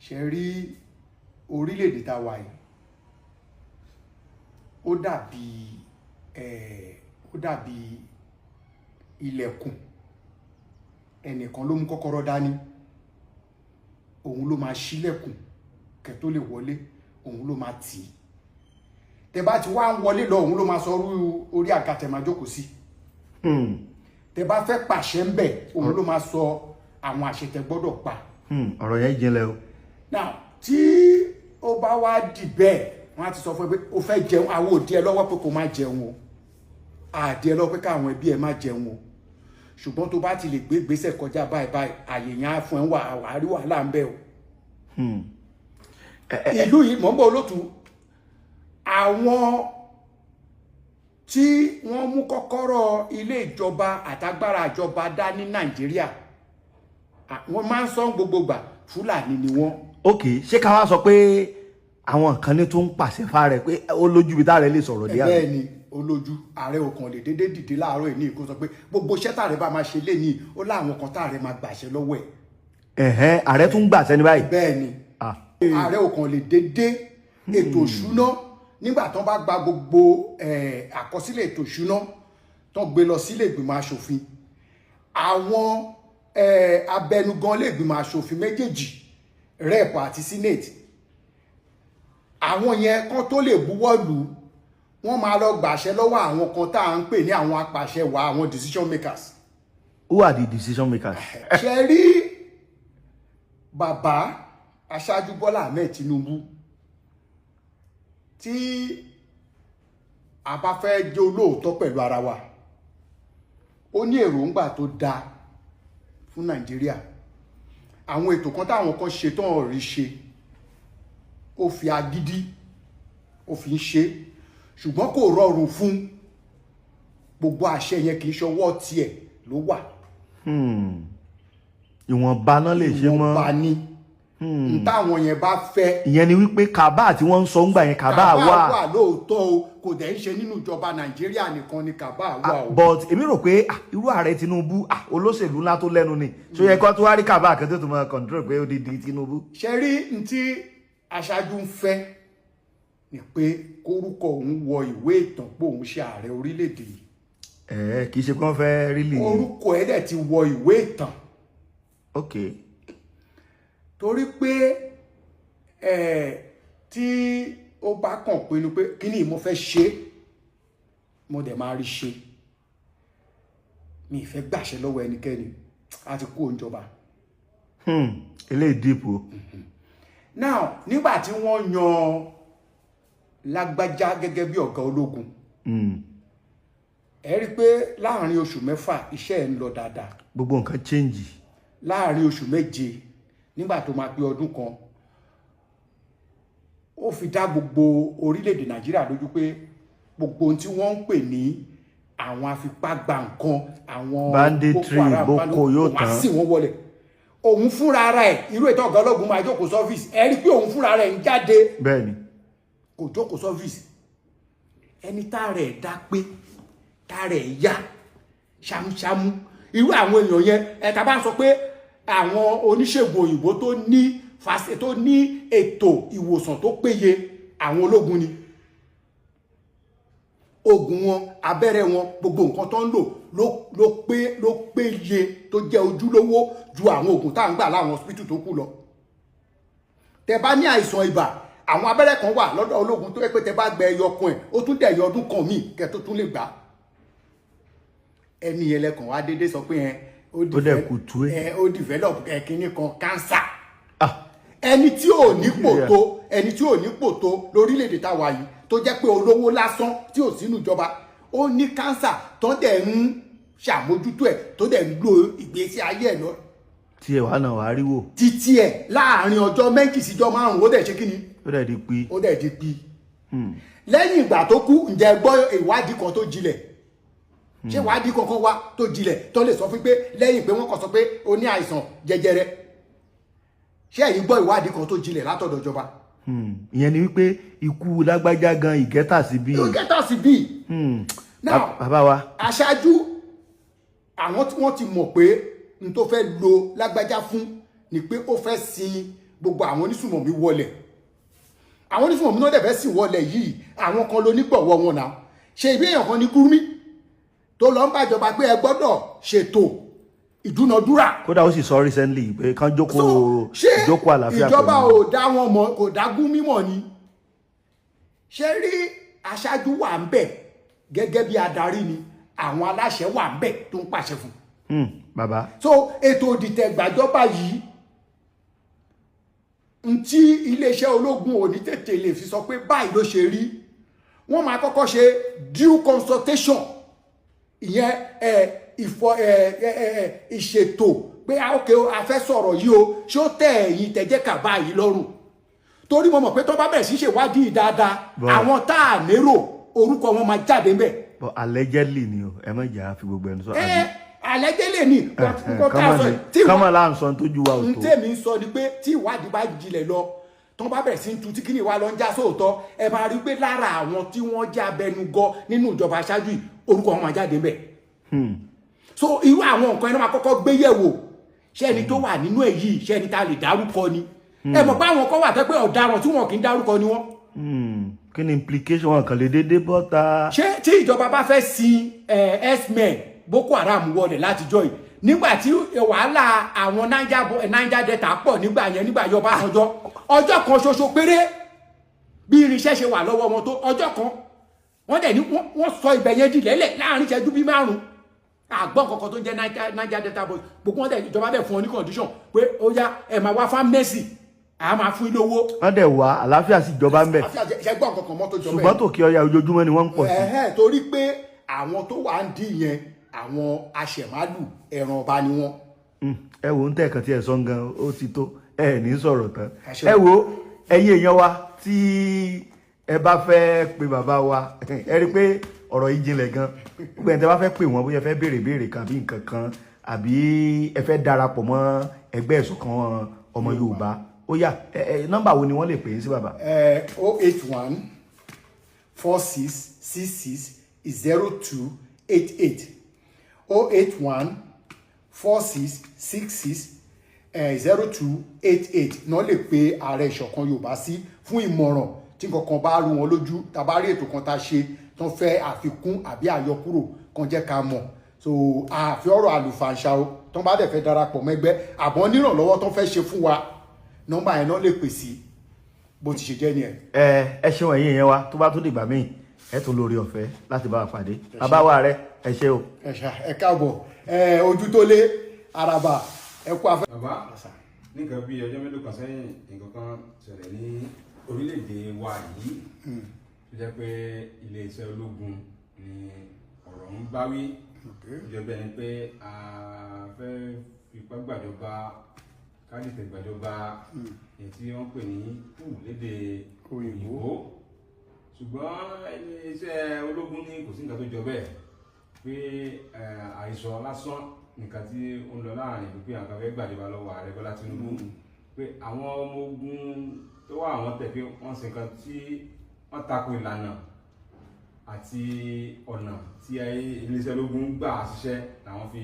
ṣe rí orílẹ̀-èdè tá a wà yìí ó dàbí ilẹ̀kùn ẹnìkan ló mú kọ́kọ́rọ́ dání òun ló máa ṣílẹ̀kùn kẹ́ tó lè wọlé òun ló máa tì í tẹ́ bá ti wá ń wọlé lọ òun ló máa sọ orí àga tẹ́ máa jókòó sí tẹ́ bá fẹ́ pàṣẹ ń bẹ̀ òun ló máa sọ àwọn àṣẹ tẹ́ gbọ́dọ̀ pa. ọ̀rọ̀ yẹn jinlẹ̀ o. now tí ó bá wá dì bẹ́ẹ̀ wọ́n á ti sọ fún ẹ pé o fẹ́ jẹun àwọn òdi ẹ lọ́wọ́ pé kò má jẹun o àdí ẹ lọ́wọ́ pé káwọn ẹbí ẹ má jẹun o ṣùgbọ́n tó bá ti lè gbé ìgbésẹ̀ kọjá báyìí àyè yẹn á fún ẹ wàárí wàhálà ń bẹ o. ìlú yìí mọ̀ ń bọ̀ olótù àwọn tí wọ́n mú kọ́kọ́rọ́ ilé ìjọba àtagbára ìjọba dá ní Nàìjíríà wọ́n máa ń sọ gbogbo gbà Fúlàní ni wọ́n. ok ṣé ká wá sọ pé àwọn kan ní tó ń pàṣẹ fáre pé ó lójú bí táàrẹ lè sọ̀rọ̀ díẹ̀. bẹ́ẹ̀ ni olójú ààrẹ òkan lè dédé dìde láàárọ̀ ẹ̀ ní ìkó sọ pé gbogbo iṣẹ́ tààrẹ bá máa ṣe lé ní ó láwọn kan tààrẹ máa gbàṣẹ lọ́wọ́ ẹ̀. ààrẹ tún gbàṣẹ ní báyìí. bẹ́ẹ̀ ni ààrẹ òkan lè dédé ètò ìṣúná nígbà tán bá gba gbogbo àkọsílẹ̀ ètò ìṣúná tán gbé lọ sílé ìgbìmọ̀ aṣòfin àwọn abẹnugan ilé ìgbìmọ̀ aṣòfin méjèèjì rep àti senate àwọn yẹn kan tó lè buwọ́ lù wọ́n máa lọ gbàṣẹ lọ́wọ́ àwọn kan tá à ń pè ní àwọn apàṣẹ wàá àwọn decision makers. Who are the decision makers? ṣe rí bàbá aṣáájú Bọ́lá Ahmed Tinubu tí a bá fẹ́ jẹ́ olóòótọ́ pẹ̀lú ara wa ó ní èròǹgbà tó dáa fún Nàìjíríà àwọn ètò kan táwọn kan ṣe tán rí ṣe ó fi agídí ó fi ń ṣe ṣùgbọ́n kò rọrùn fún gbogbo àṣẹ yẹn kì í ṣọwọ́ tiẹ̀ ló wà. ìwọ̀nba náà lè ṣe mọ́. ìwọ̀nba ni n táwọn yẹn bá fẹ́. ìyẹn ni wípé kàbá tí wọ́n ń sọ ńgbà yẹn kàbá wà. kàbá wà lóòótọ́ o kò dẹ̀ ń ṣe nínú ìjọba Nàìjíríà nìkan ni kàbá wà o. but èmi rò pé irú ààrẹ Tinubu olóṣèlú ńlá tó lẹ́nu ni ṣó yẹ kó tó wá rí kàbá kan tó tó máa control pé ó di Tinubu. ṣe rí n tí aṣáájú ń fẹ́ ni pé kórúkọ òun wọ ìwé ìtàn pé òun ṣe ààrẹ orílẹ̀-èdè yìí. kì í ṣe pé wọ́n fẹ́ rí lè. orúkọ ẹ̀ dẹ̀ ti wọ ìwé ìtàn. ok. torí pé tí ó bá kàn pinnu pé kí ni mo fẹ́ ṣe mo dẹ̀ máa rí ṣe mi ì fẹ́ gbàṣẹ lọ́wọ́ ẹnikẹ́ni a ti kó ìjọba. eléyìí dìbò. now nígbà tí wọ́n yan Lágbájá gẹ́gẹ́ bí ọ̀gá ológun ẹ rí i pé láàrin oṣù mẹ́fà iṣẹ́ ẹ̀ ń lọ dáadáa. gbogbo nǹkan change. láàrin oṣù méje nígbà tó máa pé ọdún kan ó fi dá gbogbo orílẹ̀-èdè Nàìjíríà lójú pé gbogbo ohun tí wọ́n ń pè ní àwọn afipágba nǹkan àwọn banditry boko yóò tán wọ́n á sì wọ́n wọlé òun fúnra ara ẹ̀ irú ètò ọ̀gá ológun máa jókòó sọ́fíìsì ẹ rí i pé òun fúnra rẹ̀ ń jáde. bẹ́ẹ̀ni. kò jókòó sọ́fíìsì ẹni tá rẹ̀ dá pé tá rẹ̀ yá ṣámúṣámú irú àwọn èèyàn yẹn ẹ̀ka bá ń sọ pé àwọn oníṣègùn òyìnbó tó ní ètò ìwòsàn tó péye àwọn ológun ni oògùn wọn abẹ́rẹ́ wọn gbogbo nǹkan tó ń lò ló péye tó jẹ́ ojúlówó ju àwọn oògùn tá à ń gbà láwọn hospital tó kù lọ. tẹ bá ní àìsàn ibà àwọn abẹ́rẹ́ kan wà lọ́dọ̀ ológun tó yẹ pé tẹ bá gbẹ ẹyọ kan ẹ̀ ó tún dẹ̀ ẹyọ ọdún kan míì kẹ́ tó tún lè gbà. ẹni yẹn lẹ́kàn wá déédéé sọ pé ó develop kínní kan cancer. ẹni tí ò ní pò tó lórílẹ̀‐èdè táwa yìí tó jẹ́ pé olówó lásán tí ò sínú ìjọba ó ní cancer tó dẹ̀ ń ṣàmójútó ẹ̀ tó dẹ̀ ń lo ìgbésí ayé ẹ̀ lọ. tí ẹ wà náà wàá rí wò. títí ẹ láàrin ọjọ́ méjì síjọ́ márùn-ún ó dẹ̀ ṣe kí ni. ó dẹ̀ di pi. ó dẹ̀ di pi. lẹ́yìn ìgbà tó kú ǹjẹ́ gbọ́ ìwádìí kan tó jinlẹ̀ ṣé ìwádìí kankan wá tó jinlẹ̀ tó lè sọ fún pé lẹ́yìn pé wọ́n kàn sọ pé ó ní àìsàn jẹjẹrẹ ṣé ẹ̀yin gbọ́ ìwádìí kan tó jinlẹ̀ látọ̀dọ̀ ìjọba. ìyẹn ni wípé ikú Lágbájá gan ìgẹ́tà sí bí. ìgẹ́tà sí bí. now bàbá wa. aṣáájú àwọn tí wọ́n ti mọ̀ pé n tó fẹ́ lo Lágbájá fún ni pé ó fẹ́ sin gbogbo àwọn onísùmọ̀mí wọlẹ̀ àwọn onísùmọ̀mí náà dẹ̀ fẹ́ sì wọlẹ̀ yìí àwọn kan ló nígbọ̀wọ́ wọn náà ṣe ìbí èèyàn kan ní Gúrúmí tó lọ ń bàjọba pé ẹ gbọ́dọ̀ ṣètò ìdúnadúrà. kódà ó sì sọ recently pé kán jókòó àlàáfíà pẹ̀lú. ìjọba ò dá wọn mọ̀ kò dá Gúrúmí mọ̀ ni ṣé rí aṣáájú wà ń bẹ̀ gẹ́gẹ́ bí adarí ni àwọn aláṣẹ wà ń bẹ̀ tó ń pàṣẹ fún. bàbá. so ètò ìdìtẹ̀gbàjọba yìí ntí iléeṣẹ́ ológun ò ní tètè lè fi sọ pé báyìí ló ṣe rí wọ́n máa kọ́kọ́ ṣe due consultation ìyẹn ìṣètò pé ókè a fẹ́ sọ̀rọ̀ yìí o ṣé ó tẹ́ ẹ̀yin tẹ̀jẹ́ kà báyìí lọ́rùn torí mo mọ̀ pé tó bá bẹ̀rẹ̀ sí ṣèwádìí dáadáa àwọn tá a lérò orúkọ wọn máa jáde ńbẹ̀. but allegedly ni o ẹ má jà fi gbogbo ẹnu sọ. allegedly ni kọ́mọ̀ là ń sọ tó ju wa ò tó. n tèmi ń sọ ni pé tí ìwádìí bá jinlẹ̀ lọ tó bá bẹ̀rẹ̀ sí ń tu tí kíni wa lọ ń já sóòótọ́ ẹ máa rí pé lára àwọn tí wọ́n jẹ́ abẹnugọ nínú ìjọba aṣáájú yìí orúkọ wọn máa jáde ńbẹ̀. so irú àwọn nǹkan ẹni máa kọ́kọ́ gbé yẹ̀wò ṣé ẹni tó wà nínú èyí ṣé ẹni tá a lè dárúkọ ni ẹ mọ̀ pé àwọn kan wà tẹ́ pé ọ̀daràn tí wọn kì í dárúkọ ni wọ́n. kí ni implication wọn kàn lè dédé bọ́ta. ṣé tí ìjọba bá fẹ́ sin x-men Boko Haram wọlé látijọ́ yìí nígbà tí wàhálà àwọn Niger Delta pọ̀ nígbà yẹn nígbà yọba ọjọ́ kan ṣoṣo péré bí irinṣẹ́ ṣe wà lọ́wọ́ wọn tó ọjọ́ kan wọ́n dẹ̀ ní wọ́n sọ ibẹ̀ yẹn di lẹ́lẹ̀ láàrin ìṣẹ́jú bíi 5 àgbọ̀n kankan tó jẹ́ Niger Delta boys gbogbo wọn dẹ̀ ìjọba dẹ̀ fún wọn ní condition pé ó yá ẹ̀ máa wá fámẹ́sì a máa fún ilé owó. wọ́n dẹ̀ wá àlàáfíà sí ìjọba ń bẹ̀. ṣẹ́gbọ́n kankan mọ́tò jọ bẹ́ẹ̀. ṣùgbọ́n tòkè ọya ojoojúmọ́ ni wọ́n ń pọ̀ sí. torí pé àwọn tó wà ń dì yẹn àwọn aṣẹ̀málù ẹran ọba ni wọ́n. ẹ wo ń tẹ̀kàn tí ẹ sọ gan ó ti tó ẹ ní sọ̀rọ̀ tán. ẹ wo ẹ̀yin èèyàn wa tí ẹ bá fẹ́ pe bàbá wa ẹ rí i pé ọ̀rọ̀ yìí jinlẹ̀ gan gbogbo ẹni tí ẹ bá fẹ́ pè wọ́n bóyá ẹ fẹ́ béèrè kan àbí nǹkan kan àbí ẹ fẹ́ darapọ̀ mọ́ ẹgbẹ́ ìṣọ̀kan ọmọ Yorùbá ó yá nọ́mbà wo ni wọ́n lè pè é sí bàbá. 081 4666 0288 081 4666 0288 náà lè pe ààrẹ ìṣọ̀kan Yorùbá sí fún ìmọ̀ràn tí nǹkan bá rú wọn lójú tàbá rí ètò kan tá a ṣe tó ń fẹ́ àfikún àbí àyọkúrò kan jẹ́ ká mọ̀ so àfi ọ̀rọ̀ àlùfàǹṣà o tó ń bá dẹ̀ fẹ́ darapọ̀ mẹ́gbẹ́ àbọ̀ nírànlọ́wọ́ tó ń fẹ́ ṣe fún wa nọ́mbà yẹn náà lè pè sí bó ti ṣe jẹ́ ni ẹ̀. ẹ ṣeun ẹ̀yin yẹn wa tó bá tún dìgbà míì ẹ tún lórí ọ̀fẹ́ láti bá wa pàdé bàbá wa rẹ ẹ ṣe o. ẹ káàbọ̀ ojú tó lé araba ẹ kú afẹ́. bàbá nǹkan bíi ọjọ́ mélòó kan sẹ́yìn nǹkan kan ṣẹlẹ̀ ní orílẹ̀-èdè wa yìí tó jẹ́ pé iléeṣẹ́ ológun ni ọ̀rọ̀ ń báwí ìjọba ẹni pé a fẹ́ fipá gbàjọba kádìtẹ̀ gbàjọba èyí tí wọ́n pè ní lédè òyìnbó ṣùgbọ́n iléeṣẹ́ ológun ní kò sí nǹkan tó jọ bẹ́ẹ̀ pé àìsàn lásán nǹkan tí ó ń lọ láàrin pípé àwọn kan fẹ́ gbàjọba lọ́wọ́ ààrẹ Bọ́lá Tinubu pé àwọn ọmọ ogun tó wà àwọn tẹ̀ pé wọ́n ṣe nǹkan tí wọ́n tako ìlànà àti ọ̀nà tí iléeṣẹ́ ológun gbà ṣiṣẹ́ làwọn fi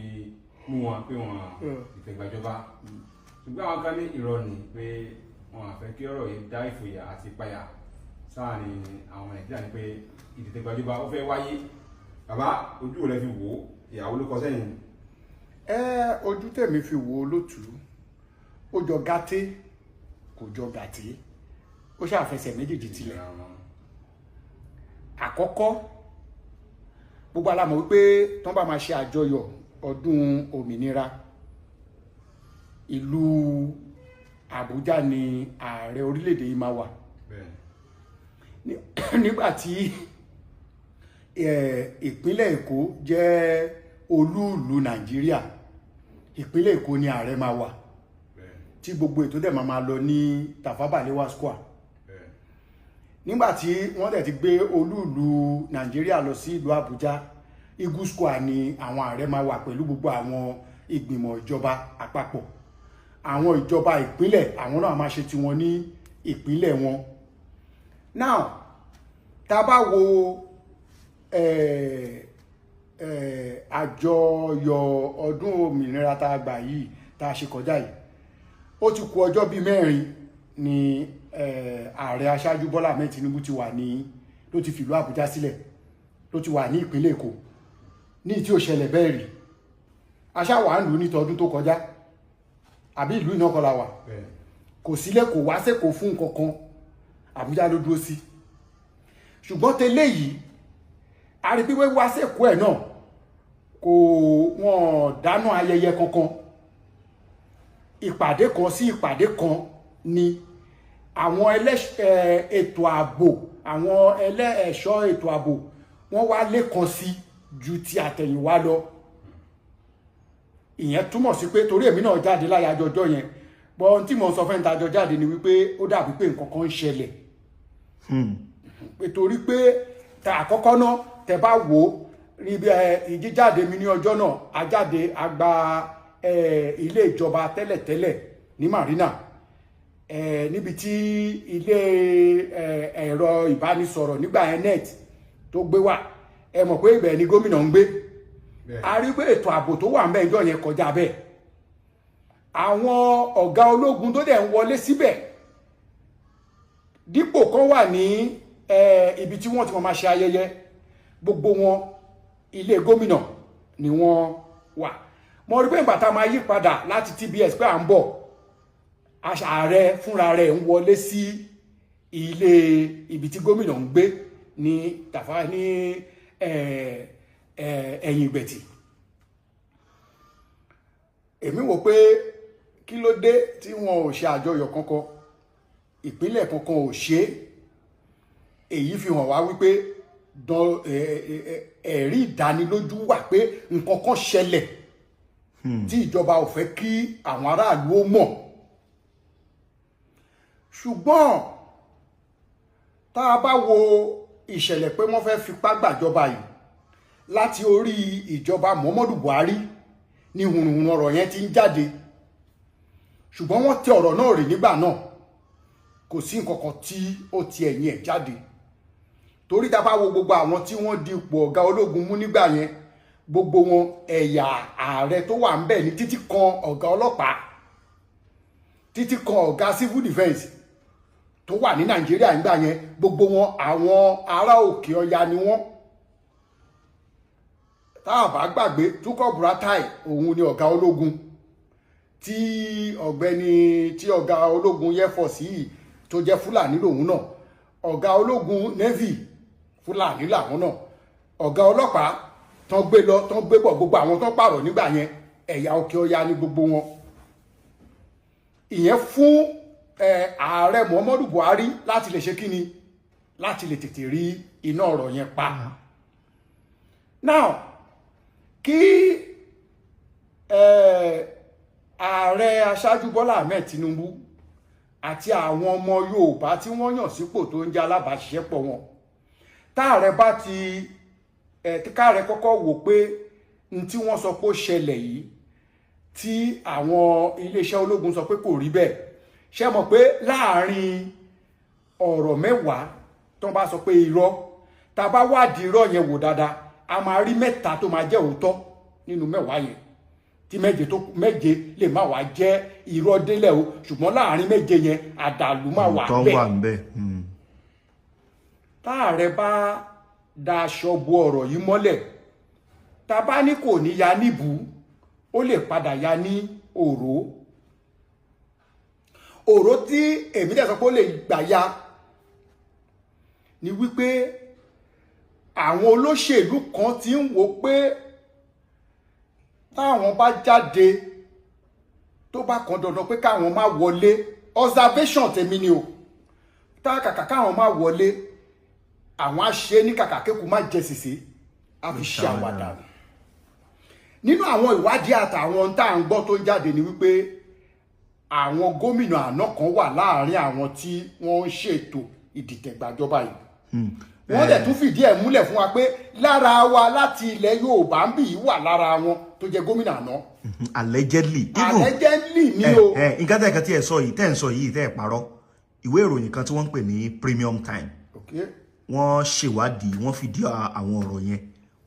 mú wọn pé wọn ìtẹ̀gbàjọba ṣùgbọ́n àwọn kan ní irọ́ ni pé wọn àfẹ́ kí ọ̀rọ̀ yìí dá ìfòyà àti ìpayà sáàrin àwọn Nàìjíríà ni pé ìtẹ̀gbàjọba ó fẹ́ wáyé bàbá ojú rẹ fi wò ó ìyàwó ló kọ sẹ́yìn. ojú tèmi fi wò ó lótú ó jọ gàté kò jọ gàté ó ṣàfẹsẹ̀ méjèèjì tilẹ̀ àkọ́kọ́ gbogbo alámọ̀ wípé tán bá máa ṣe àjọyọ̀ ọdún òmìnira ìlú Àbújá ni ààrẹ orílẹ̀-èdè yìí máa wà nígbàtí ìpínlẹ̀ Èkó jẹ́ olú-ìlú Nàìjíríà ìpínlẹ̀ Èkó ni ààrẹ máa wà tí gbogbo ètò dẹ̀ máa lọ ní Tafawa Balewa Square nígbàtí wọ́n dẹ̀ ti gbé olú-ìlú Nàìjíríà lọ sí ìlú Àbújá Eagle Square ni àwọn ààrẹ máa wà pẹ̀lú gbogbo àwọn ìgbìmọ̀ ìjọba àpapọ̀ àwọn ìjọba ìpínlẹ̀ àwọn náà máa ṣe tiwọn ní ìpínlẹ̀ wọn. Now tá bá wo àjọyọ̀ ọdún òmìnira tá a gbà yìí tá a ṣe kọjá yìí ó ti kù ọjọ́ bíi 4 ni ààrẹ aṣáájú Bọ́lá Ahmed Tinubu ti wà ní ló ti fìlú Àbújá sílẹ̀ ló ti wà ní ìpínlẹ̀ Èkó ní tí ó ṣẹlẹ̀ bẹ́ẹ̀ rí aṣáwà ń lù ní tọdún tó kọjá àbí ìlú iná kọlà wà kò sílẹ̀ kò wá sẹ́kọ̀ọ́ fún nǹkan kan Àbújá ló dúró sí ṣùgbọ́n tẹ́lẹ̀ yìí a rí pípé wá sẹ́kọ̀ọ́ ẹ̀ náà kò wọ́n dáná ayẹyẹ kankan ìpàdé kan sí ìpàdé kan ni àwọn ètò ààbò àwọn ẹlẹ́ẹ̀ṣọ́ ètò ààbò wọ́n wá lẹ́kan sí ju ti àtẹ̀yìnwá lọ ìyẹn túmọ̀ sí pé torí èmi náà jáde láyàjọ ọjọ́ yẹn bọ́n tí mo sọ fẹ́ ń tajọ jáde ni wípé ó dàbí pé nǹkan kan ń ṣẹlẹ̀ pé torí pé ta àkọ́kọ́ náà tẹ bá wò ó rí bí ìjíjáde mi ní ọjọ́ náà ajáde àgbà ilé ìjọba tẹ́lẹ̀tẹ́lẹ̀ ní Marina níbi tí ilé ẹ̀rọ ìbánisọ̀rọ̀ nígbà yẹn net tó gbé wà ẹ mọ̀ pé ibẹ̀ ni gómìnà ń gbé a rí pé ètò ààbò tó wà ńbẹ̀ ìjọ yẹn kọjá bẹ́ẹ̀ àwọn ọ̀gá ológun tó dẹ̀ ń wọlé síbẹ̀ dípò kan wà ní ibi tí wọ́n ti máa ṣe ayẹyẹ gbogbo wọn ilé gómìnà ni wọ́n wà mo rí pé ìgbà tá máa yí padà láti TBS pé à ń bọ̀ ààrẹ fúnra rẹ̀ ń wọlé sí ilé ibi tí gómìnà ń gbé ní Tafa ní ẹ̀yìn Ìgbẹ̀tì èmi wò pé kí ló dé tí wọn ò ṣe àjọyọ̀ kankan ìpínlẹ̀ kankan ò ṣe èyí fi hàn wá wípé ẹ̀rí ìdánilójú wà pé nǹkan kan ṣẹlẹ̀ tí ìjọba ò fẹ́ kí àwọn aráàlú ó mọ̀ ṣùgbọ́n tá a bá wo ìṣẹ̀lẹ̀ pé wọ́n fẹ́ fipá gbàjọba yìí láti orí ìjọba Muhammadu Buhari ni hùrùhùrù ọ̀rọ̀ yẹn ti ń jáde ṣùgbọ́n wọ́n tẹ ọ̀rọ̀ náà rè nígbà náà kò sí nǹkan kan tí ó ti ẹ̀yìn ẹ̀ jáde torí tá a bá wo gbogbo àwọn tí wọ́n di ipò ọ̀gá ológun mú nígbà yẹn gbogbo wọn ẹ̀yà ààrẹ tó wà ńbẹ̀ ní títí kan ọ̀gá ọlọ́pàá títí kan ọ̀gá civil defence tó wà ní Nàìjíríà nígbà yẹn gbogbo wọn àwọn ará òkè ọya ni wọ́n tá a bá gbàgbé Tukur Buratai òun ni ọ̀gá ológun tí ọ̀gbẹ́ni tí ọ̀gá ológun Air Force yìí tó jẹ́ Fúlàní lòun náà ọ̀gá ológun Navy Fúlàní làwọn náà ọ̀gá ọlọ́pàá tán gbé lọ tán gbé bọ̀ gbogbo àwọn tán pààrọ̀ nígbà yẹn ẹ̀yà òkè ọya ní gbogbo wọn ìyẹn fún ààrẹ Muhammadu Buhari láti lè ṣe kíni láti lè tètè rí iná ọ̀rọ̀ yẹn pa now kí ààrẹ aṣáájú Bọ́lá Ahmed Tinubu àti àwọn ọmọ Yorùbá tí wọ́n yàn sípò tó ń jẹ́ alábàáṣiṣẹ́pọ̀ wọn táàrẹ bá ti káàrẹ kọ́kọ́ wò pé n tí wọ́n sọ pé ó ṣẹlẹ̀ yìí tí àwọn iléeṣẹ́ ológun sọ pé kò rí bẹ́ẹ̀ ṣe mọ̀ pé láàrin ọ̀rọ̀ mẹ́wàá tó bá sọ pé irọ́ tá a bá wádìí irọ́ yẹn wò dáadáa a máa rí mẹ́ta tó máa jẹ́ òótọ́ nínú mẹ́wàá yẹn tí méje lè má wá jẹ́ irọ́ délẹ̀ o ṣùgbọ́n láàrin méje yẹn àdàlù máa wà bẹ́ẹ̀ táàrẹ bá da aṣọ bo ọ̀rọ̀ yìí mọ́lẹ̀ tá a bá ní kò ní ya níbù ó lè padà ya ní òró tí èmi dẹ̀ sọ pé ó lè gbà ya ni wípé àwọn olóṣèlú kan ti ń wò pé táwọn bá jáde tó bá kan dandan pé káwọn má wọlé observation tèmi ni o tá kàkà káwọn má wọlé àwọn àṣẹ ní kàkà kékù má jẹ sìsì a fi ṣe àwàdà nínú àwọn ìwádìí àtàwọn tá à ń gbọ́ tó ń jáde ni wípé àwọn gómìnà àná kan wà láàrin àwọn tí wọ́n ń ṣètò ìdìtẹ̀gbàjọba yìí wọ́n dẹ̀ tún fìdí ẹ̀ múlẹ̀ fún wa pé lára wa láti ilẹ̀ Yorùbá ń bì yìí wà lára wọn tó jẹ́ gómìnà àná. allegedly ni o. nǹkan tẹ̀ kan tí ẹ sọ yìí tẹ́ ń sọ yìí tẹ́ ẹ parọ́ ìwé ìròyìn kan tí wọ́n ń pè ní Premium Time wọ́n ṣèwádìí wọ́n fìdí àwọn ọ̀rọ̀ yẹn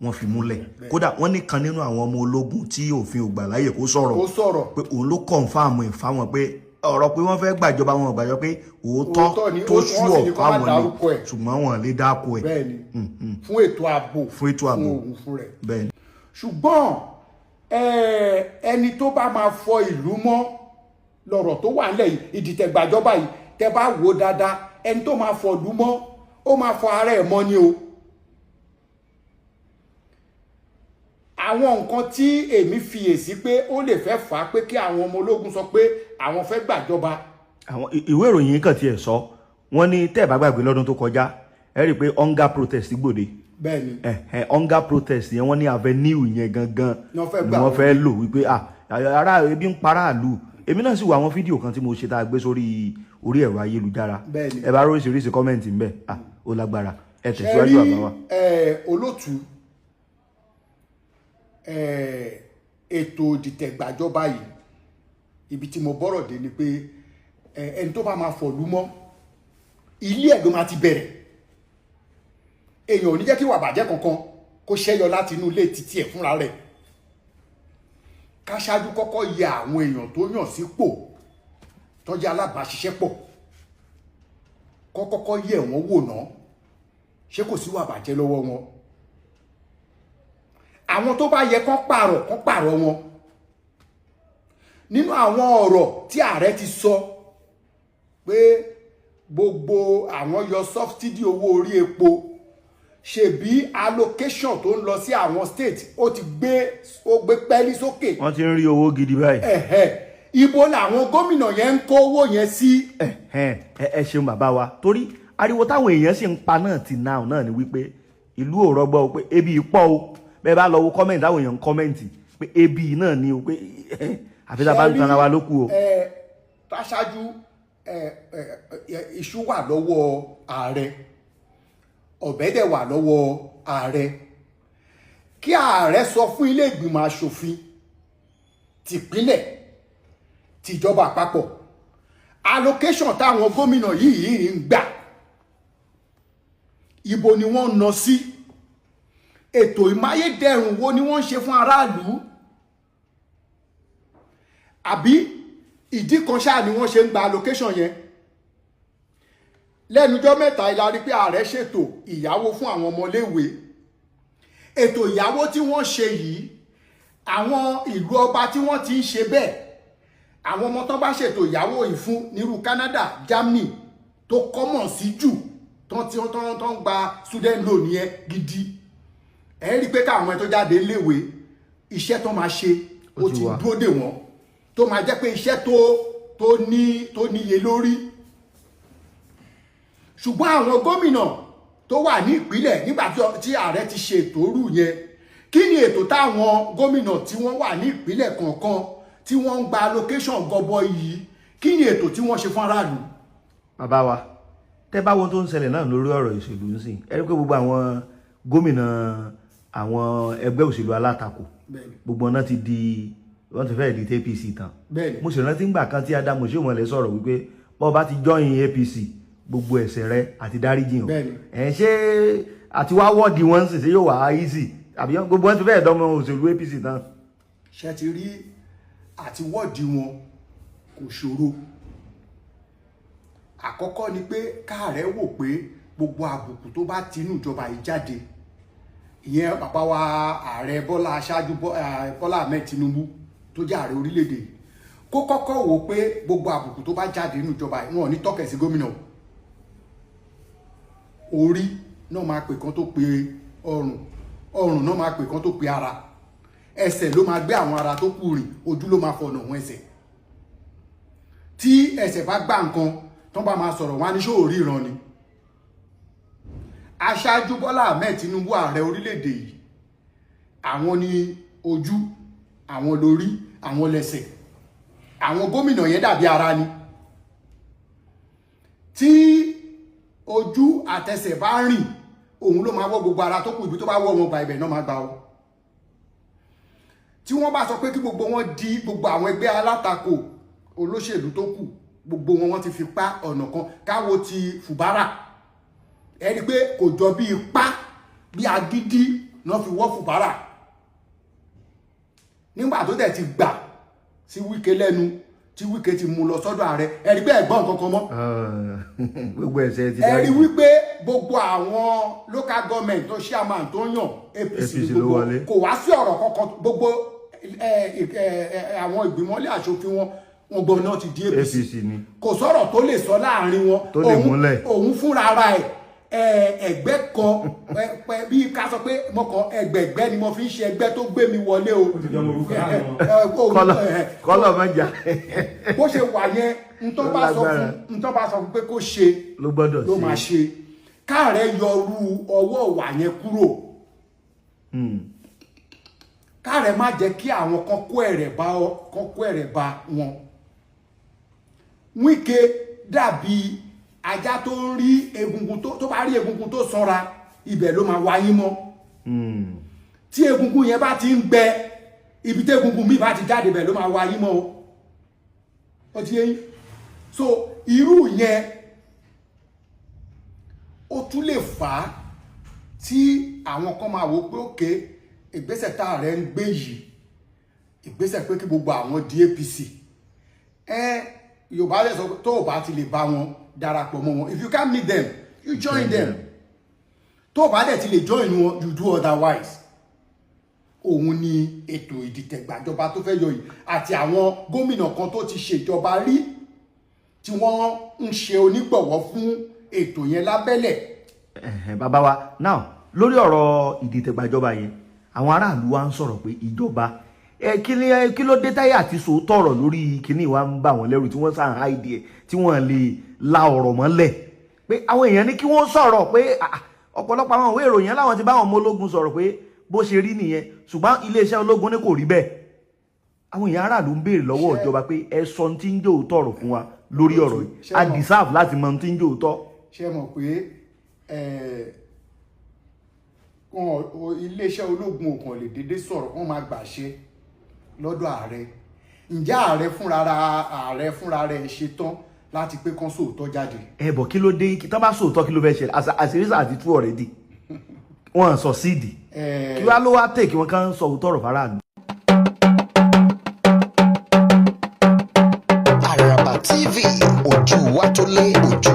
wọ́n fi múlẹ̀ kódà wọ́n ní kan nínú àwọn ọmọ ológun tí òfin ò gbà láyè kó sọ̀rọ̀ pé òun ló kọ̀ǹfàmù ẹ̀ fáwọn pé ọ̀rọ̀ pé wọ́n fẹ́ gbàjọba wọn gbàjọ pé òótọ́ ni, tó ó sú sì ní ọ̀ kó má fáwọn dárúkọ ni ẹ̀. ṣùgbọ́n wọn lè dáko ẹ̀. bẹ́ẹ̀ni fún ètò ààbò Fún ètò ààbò. fún òun fún rẹ̀. bẹ́ẹ̀ni. ṣùgbọ́n ẹni tó bá máa fọ ìlú mọ́ lọ́rọ̀ tó wà nílẹ̀ yìí ìdìtẹ̀gbàjọba yìí tẹ́ bá wò dáadáa ẹni tó máa fọ ìlú mọ́ ó máa fọ ara ẹ̀ mọ́ ni o. àwọn nǹkan tí èmi fiyèsí pé ó lè fẹ́ fà á pé kí àwọn ọmọ ológun sọ pé àwọn fẹ́ gbàjọba. àwọn ìwé ìròyìn yìí kàn tiẹ̀ sọ wọ́n ní tẹ́ ẹ̀ bá gbàgbé lọ́dún tó kọjá ẹ rí i pé hunger protest gbòde. bẹ́ẹ̀ni hunger protest yẹn wọ́n ní avenue yẹn gangan Ni wọ́n fẹ́ ni gbà wọ́n fẹ́ lò wípé ará ebi ń para àlù èmi náà sì wo àwọn fídíò kan tí mo ṣe tá a gbé sórí orí ẹ̀rọ ayélujára Bẹ́ẹ̀ni. ẹ bá oríṣiríṣi kọ́mẹ̀ntì ń bẹ ó lágbára ẹ tẹ̀síwájú àbá wa. olótú ètò ìdìtẹ̀gbàjọba yìí ibi tí mo bọ́rọ̀ dé ni pé ẹni tó bá máa fọ̀lú mọ́ ilé ẹ̀ ló máa ti bẹ̀rẹ̀ èèyàn ò ní jẹ́ kí wà bàjẹ́ kankan kó ṣẹ́yọ láti inú ilé títí ẹ̀ fúnra rẹ̀ ká ṣáájú kọ́kọ́ yẹ àwọn èèyàn tó yàn sípò tó jẹ́ alábàáṣiṣẹ́pọ̀ kọ́kọ́ yẹ wọ́n wò ná ṣé kò sí wà bàjẹ́ lọ́wọ́ wọn àwọn tó bá yẹ kán pààrọ̀ wọn nínú àwọn ọ̀rọ̀ tí ààrẹ ti sọ pé gbogbo àwọn yọ subsidy owó orí epo ṣebí allocation tó ń lọ sí àwọn state ó gbé pẹ́ẹ́lí sókè. wọ́n ti ń rí owó gidi báyìí. ibo làwọn gómìnà yẹn ń kó owó yẹn sí. ẹ ṣeun bàbá wa torí ariwo táwọn èèyàn sì ń pa náà ti náà ni wípé ìlú ò rọgbọ pé ebi pọ̀ o bẹ́ẹ̀ bá lọ wo kọ́mẹ̀ntì táwọn èèyàn ń kọ́mẹ̀ntì pé ebi náà ni o pé àfi tá a bá ń tanra wa ló kù o. táṣáájú iṣu wà lọ́wọ́ ààrẹ ọ̀bẹ dẹ̀ wà lọ́wọ́ ààrẹ kí ààrẹ sọ fún ilé ìgbìmọ̀ asòfin tìpínlẹ̀ tìjọba àpapọ̀ allocation táwọn gómìnà yìí ń gbà ibo ni wọ́n ń ná sí ètò ìmáyédẹrùn wo ni wọ́n ń ṣe fún aráàlú àbí ìdí kan ṣáà ni wọ́n ṣe ń gba allocation yẹn lẹ́nujọ́ mẹ́ta ìla rí pé ààrẹ ṣètò ìyáwó fún àwọn ọmọléèwé ètò ìyáwó tí wọ́n ṣe yìí àwọn ìlú ọba tí wọ́n ti ń ṣe bẹ́ẹ̀ àwọn ọmọ tán bá ṣètò ìyáwó yìí fún nírú Canada Germany tó kọ́mọ̀ sí jù tán gba student loan yẹn gidi ẹ rí pé káwọn tó jáde léèwé iṣẹ́ tó máa ṣe ó ti dúró dè wọ́n tó máa jẹ́ pé iṣẹ́ tó níye lórí ṣùgbọ́n àwọn gómìnà tó wà ní ìpínlẹ̀ nígbà tí ààrẹ ti ṣe ètò rú yẹn kí ni ètò táwọn gómìnà tí wọ́n wà ní ìpínlẹ̀ kọ̀ọ̀kan tí wọ́n ń gba allocation gọbọi yìí kí ni ètò tí wọ́n ṣe fún aráàlú. bàbá wa tẹ́ bá wo tó ń ṣẹlẹ̀ náà lórí ọ̀rọ̀ ìṣèlú ń sìn ẹ rí pé gbogbo àwọn gómìnà àwọn ẹgbẹ́ òṣèlú alátakò gbogbo náà ti di wọ́n ti fẹ́ẹ̀ di APC tán mo sì rántí ńgbà kan tí Adamu Oshiomhole sọ̀rọ̀ wípé bọ́ọ̀ bá ti join APC gbogbo ẹ̀ṣẹ̀ rẹ àti dáríjì hàn ṣé àti wá wọ́ọ̀dì wọn sì ṣe yóò wá easy àbí gbogbo wọn ti fẹ́ẹ̀ dánmọ́ òṣèlú APC tán. ṣe ti rí àti wọ́ọ̀dì wọn kò ṣòro àkọ́kọ́ ni pé káàrẹ́ wò pé gbogbo àbùkù tó bá tinú ìjọba yìí jáde ìyẹn bàbá wa ààrẹ Bọ́lá Ahmed Tinubu tó jẹ́ ààrẹ orílẹ̀-èdè yìí kó kọ́kọ́ wò pé gbogbo àbùkù tó bá jáde nínú ìjọba yìí wọn ò ní tọ́kẹ̀ sí gómìnà orí náà máa pè kán tó pe ọrùn náà máa pè kán tó pe ara ẹsẹ̀ ló máa gbé àwọn ara tó kù rìn ojú ló máa fọ̀nà wọn ẹsẹ̀ tí ẹsẹ̀ bá gbá nǹkan tán bá máa sọ̀rọ̀ wọn á ní ṣó ríran ni aṣáájú Bọ́lá Ahmed Tinubu ààrẹ orílẹ̀-èdè yìí àwọn ni ojú àwọn lórí àwọn lẹ́sẹ̀ àwọn gómìnà yẹn dàbí ara ni tí ojú àtẹsẹ̀ bá rìn òun ló máa wọ́ gbogbo ara tó kù ibi tó bá wọ́ wọn gba ibẹ̀ náà máa gba ọ tí wọ́n bá sọ pé kí gbogbo wọn di gbogbo àwọn ẹgbẹ́ alátakò olóṣèlú tó kù gbogbo wọn ti fi pa ọ̀nà kan káwo ti Fubara ẹ rí pé kò jọ bí ipá bí agídí náà fi wọ́ Fubara nígbà tó dẹ̀ ti gbà sí Wike lẹ́nu tí Wike ti mú lọ sọ́dọ̀ ààrẹ ẹ̀rí pé ẹ̀gbọ́n kankan mọ́. gbogbo ẹ̀sẹ̀ ti ẹ̀rí wípé gbogbo àwọn local government tó chairman tó yàn APC ní gbogbo kò wá sí ọ̀rọ̀ kankan gbogbo àwọn ìgbìmọ̀lé aṣòfin wọn gbọ́n náà ti di APC kò sọ̀rọ̀ tó lè sọ láàrin wọn òun fúnra ara ẹ̀ ẹgbẹ́ kan bí ká sọ pé mọ́kàn ẹgbẹ̀gbẹ́ ni mo fi ń ṣe ẹgbẹ́ tó gbé mi wọlé o kọ́lọ̀ mẹ́jà bó ṣe wà yẹn ntọ́ bá sọ fún pé kó ṣe ló máa ṣe káàrẹ̀ yọrú ọwọ́ wà yẹn kúrò káàrẹ̀ má jẹ́ kí àwọn kan kó ẹ̀rẹ̀ bá wọn. Wike dàbí ajá tó ń rí egungun tó bá rí egungun tó sanra ibẹ̀ ló máa wáyé mọ́ tí egungun yẹn bá ti ń gbẹ ibi tí egungun mi bá ti jáde ibẹ̀ ló máa wáyé mọ́ ó ti yẹn so irú yẹn ó tún lè fà á tí àwọn kan máa wò pé òkè ìgbésẹ̀ tá ààrẹ ń gbé yìí ìgbésẹ̀ pé kí gbogbo àwọn di APC Yorùbá lè sọ tó o bá ti lè bá wọn darapọ̀ mọ́ wọn if you can't meet them you join them tó o bá dẹ̀ ti lè join wọn you do otherwise. Òun ni ètò ìdìtẹ̀gbàjọba tó fẹ́ yọ yìí àti àwọn gómìnà kan tó ti ṣèjọba rí tí wọ́n ń ṣe onígbọ̀wọ́ fún ètò yẹn lábẹ́lẹ̀. Bàbá wa now lórí ọ̀rọ̀ ìdìtẹ̀gbàjọba yẹn àwọn aráàlú wa ń sọ̀rọ̀ pé ìjọba kí ló dé táyà àti sòótọ́ ọ̀rọ̀ lórí kíní wa ń bà wọ́n lẹ́rù tí wọ́n sàn háìdí ẹ̀ tí wọ́n lè la ọ̀rọ̀ mọ́lẹ̀ pé àwọn èèyàn ní kí wọ́n sọ̀rọ̀ pé ọ̀pọ̀lọpọ̀ àwọn òwe ìròyìn láwọn ti bá àwọn ọmọ ológun sọ̀rọ̀ pé bó ṣe rí nìyẹn ṣùgbọ́n iléeṣẹ́ ológun ní kò rí bẹ́ẹ̀ àwọn èèyàn aráàlú ń béèrè lọ́wọ́ ìjọba pé ẹ sọ tí ń jẹ́ òótọ́ ọ̀rọ̀ fún wa lórí ọ̀rọ̀ yìí a deserve láti mọ tí ń jẹ́ òótọ́. ṣé mọ̀ pé iléeṣẹ́ ológun ò kàn lè dédé sọ̀rọ̀ wọ́n máa gbàṣẹ lọ́dọ̀ ààrẹ ǹjẹ́ ààrẹ fúnra rẹ̀ ṣetán láti pé kán sòótọ́ jáde. Bọ̀ kí ló dé tán bá sòótọ́ kí ló fẹ́ ṣẹlẹ̀ àṣírí àti tú already wọ́n sọ síìdì kí wá ló wá tè kí wọ́n kàn sọ òótọ́ ọ̀rọ̀ faraàlú. Àràbà TV ojú wa tó lé ojú